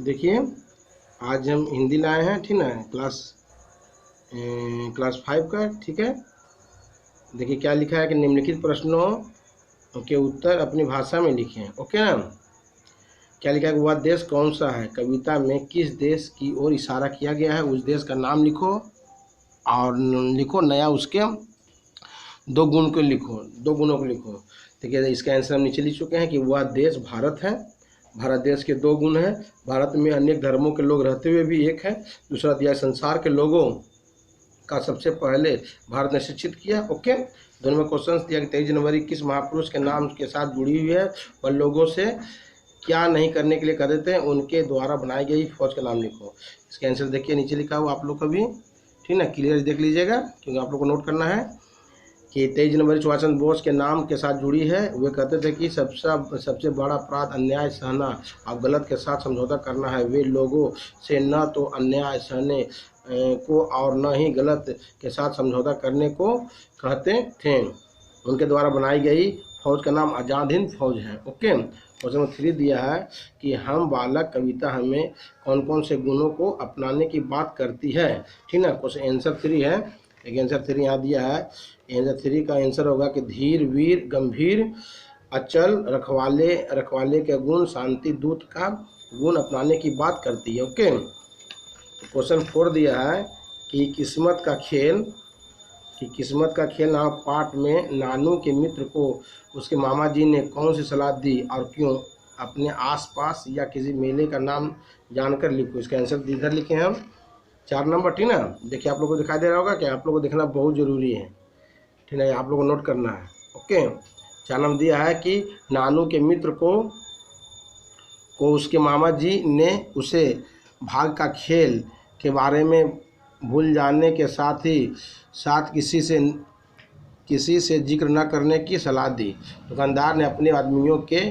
देखिए आज हम हिंदी लाए हैं, ठीक ना, क्लास 5 का। ठीक है, देखिए क्या लिखा है कि निम्नलिखित प्रश्नों के उत्तर अपनी भाषा में लिखें। ओके ना। क्या लिखा है कि वह देश कौन सा है, कविता में किस देश की ओर इशारा किया गया है, उस देश का नाम लिखो और लिखो नया उसके दो गुणों को लिखो। देखिए इसका आंसर हम नीचे लिख चुके हैं कि वह देश भारत है। भारत देश के दो गुण हैं, भारत में अनेक धर्मों के लोग रहते हुए भी एक है। दूसरा दिया संसार के लोगों का सबसे पहले भारत ने शिक्षित किया। ओके, दोनों में क्वेश्चन दिया कि 23 जनवरी किस महापुरुष के नाम के साथ जुड़ी हुई है, वह लोगों से क्या नहीं करने के लिए कह देते हैं, उनके द्वारा बनाई गई फौज का नाम लिखो। इसका आंसर देखिए नीचे लिखा हुआ आप लोग का भी, ठीक ना, क्लियर देख लीजिएगा क्योंकि आप लोग को नोट करना है कि 23 जनवरी सुभाष चंद्र बोस के नाम के साथ जुड़ी है। वे कहते थे कि सबसे बड़ा अपराध अन्याय सहना और गलत के साथ समझौता करना है। वे लोगों से न तो अन्याय सहने को और न ही गलत के साथ समझौता करने को कहते थे। उनके द्वारा बनाई गई फौज का नाम आज़ाद हिंद फौज है। ओके, क्वेश्चन नंबर 3 दिया है कि हम बालक कविता हमें कौन कौन से गुणों को अपनाने की बात करती है, ठीक ना। क्वेश्चन आंसर 3 है, एक आंसर 3 यहाँ दिया है। आंसर 3 का आंसर होगा कि धीर, वीर, गंभीर, अचल, रखवाले के गुण, शांति दूत का गुण अपनाने की बात करती है। ओके, क्वेश्चन 4 दिया है कि किस्मत का खेल नाम पाठ में नानू के मित्र को उसके मामा जी ने कौन सी सलाह दी और क्यों। अपने आसपास या किसी मेले का नाम जानकर लिखो। इसका आंसर इधर लिखे हैं हम 4 नंबर, ठीक ना। देखिए आप लोगों को दिखाई दे रहा होगा कि आप लोगों को देखना बहुत ज़रूरी है, ठीक है, आप लोगों को नोट करना है। ओके, 4 नंबर दिया है कि नानू के मित्र को उसके मामा जी ने उसे भाग का खेल के बारे में भूल जाने के साथ ही साथ किसी से जिक्र न करने की सलाह दी। दुकानदार ने अपने आदमियों के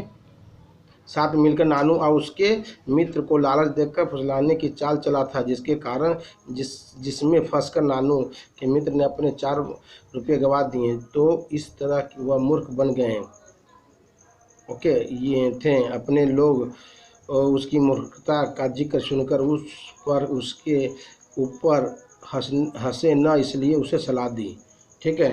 साथ मिलकर नानू और उसके मित्र को लालच देकर फुसलाने की चाल चला था, जिसके कारण जिसमें फंसकर नानू के मित्र ने अपने 4 रुपये गंवा दिए। तो इस तरह वह मूर्ख बन गए। ओके, ये थे अपने लोग उसकी मूर्खता का जिक्र सुनकर उसके ऊपर हंसे न, इसलिए उसे सलाह दी। ठीक है,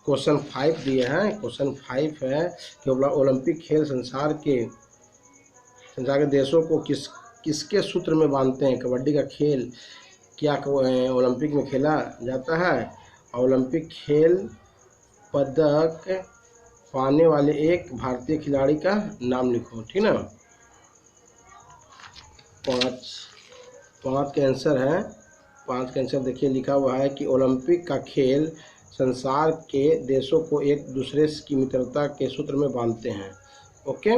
क्वेश्चन 5 दिए हैं। क्वेश्चन 5 है कि ओलंपिक खेल संसार के देशों को किसके सूत्र में बांधते हैं। कबड्डी का खेल क्या ओलंपिक में खेला जाता है। ओलंपिक खेल पदक पाने वाले एक भारतीय खिलाड़ी का नाम लिखो, ठीक ना। 5 के आंसर है। 5 का आंसर देखिए लिखा हुआ है कि ओलंपिक का खेल संसार के देशों को एक दूसरे की मित्रता के सूत्र में बांधते हैं। ओके,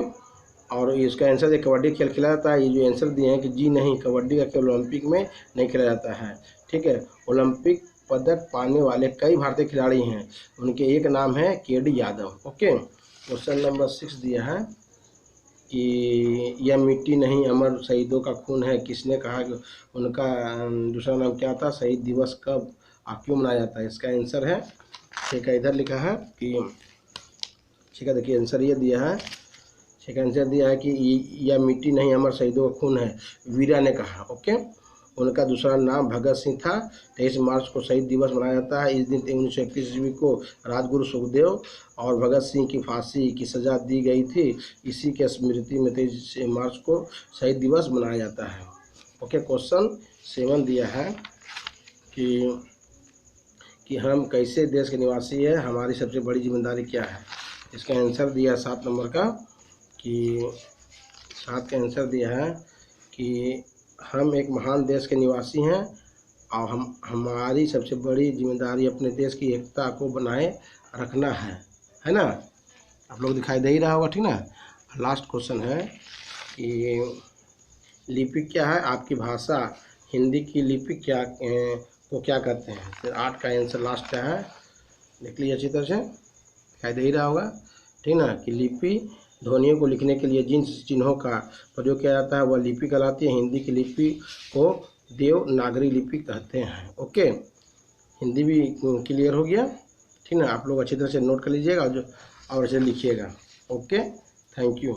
और इसका आंसर है कबड्डी खेल खेला जाता है। ये जो आंसर दिए हैं कि जी नहीं, कबड्डी का खेल ओलंपिक में नहीं खेला जाता है। ठीक है, ओलंपिक पदक पाने वाले कई भारतीय खिलाड़ी हैं, उनके एक नाम है KD Yadav. Okay, question number 6 दिया है कि यह मिट्टी नहीं अमर शहीदों का खून है, किसने कहा कि उनका दूसरा नाम क्या था, शहीद दिवस कब और क्यों मनाया जाता है। इसका आंसर है, ठीक है, इधर लिखा है कि, ठीक है, देखिए आंसर ये दिया है। ठीक है, आंसर दिया है कि यह मिट्टी नहीं अमर शहीदों का खून है, वीरा ने कहा। ओके, उनका दूसरा नाम भगत सिंह था। 23 मार्च को शहीद दिवस मनाया जाता है। इस दिन 1921 ईस्वी को राजगुरु सुखदेव और भगत सिंह की फांसी की सजा दी गई थी। इसी के स्मृति में 23 मार्च को शहीद दिवस मनाया जाता है। ओके, क्वेश्चन 7 दिया है कि हम कैसे देश के निवासी है, हमारी सबसे बड़ी जिम्मेदारी क्या है। इसका आंसर दिया 7 नंबर का कि 7 का आंसर दिया है कि हम एक महान देश के निवासी हैं और हमारी सबसे बड़ी जिम्मेदारी अपने देश की एकता को बनाए रखना है ना। आप लोग दिखाई दे ही रहा होगा, ठीक ना। लास्ट क्वेश्चन है कि लिपि क्या है, आपकी भाषा हिंदी की लिपि को क्या कहते हैं। फिर 8 का आंसर लास्ट का है, देख लीजिए अच्छी तरह से, दिखाई दे ही रहा होगा, ठीक ना, कि लिपि ध्वनियों को लिखने के लिए जिन चिन्हों का प्रयोग किया जाता है वह लिपि कहलाती है। हिंदी की लिपि को देवनागरी लिपि कहते हैं। ओके, हिंदी भी क्लियर हो गया, ठीक ना। आप लोग अच्छी तरह से नोट कर लीजिएगा और अच्छे लिखिएगा। Okay, thank you.